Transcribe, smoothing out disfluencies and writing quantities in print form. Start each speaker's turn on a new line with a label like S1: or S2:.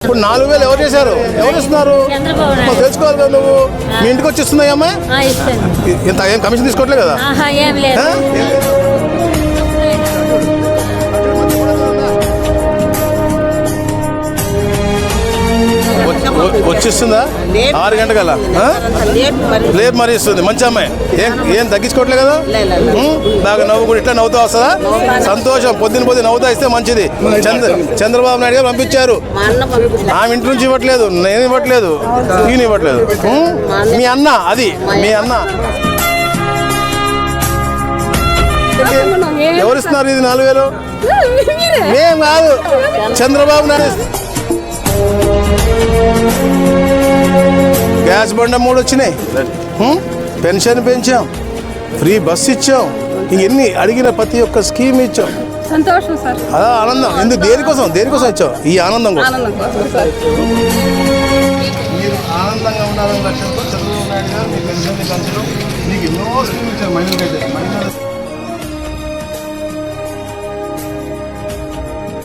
S1: ఇప్పుడు 4,000 ఎవరు చేశారు? ఎవరు ఇస్తున్నారు? తెలుసుకోవాలి కదా నువ్వు. మీ ఇంటికి వచ్చి ఇస్తున్నాయమ్మా? ఇంత ఏం కమిషన్ తీసుకోవట్లేదు కదా? వచ్చిస్తుందా? 6 గంటకల్లా లేపు మరి ఇస్తుంది. మంచి అమ్మాయి. ఏం తగ్గించుకోవట్లేదు కదా? బాగా నవ్వు కూడా ఇట్లా నవ్వుతూ వస్తుందా? సంతోషం. పొద్దున నవ్వుతా ఇస్తే మంచిది. చంద్రబాబు నాయుడు గారు పంపించారు. ఆమె ఇంటి నుంచి ఇవ్వట్లేదు, నేను ఇవ్వట్లేదు, ఈయన ఇవ్వట్లేదు. మీ అన్న, అది మీ అన్న. ఎవరిస్తున్నారు ఇది 4,000? మేం కాదు, చంద్రబాబు నాయుడు. గ్యాస్ బండ 3 వచ్చినాయి, పెన్షన్ పెంచాం, ఫ్రీ బస్ ఇచ్చాం, ఇవన్నీ అడిగిన ప్రతి ఒక్క స్కీమ్ ఇచ్చాం.
S2: సంతోషం సార్.
S1: అదా ఆనందం. ఎందుకు? దేనికోసం ఇచ్చాం? ఈ ఆనందం కోసం. మీరు ఆనందంగా ఉండాలని లక్ష్యంతో చంద్రబాబు నాయుడు గారు మీ పెన్షన్ మీకు ఎన్నో స్కీమ్ ఇచ్చారు. మహిళలకైతే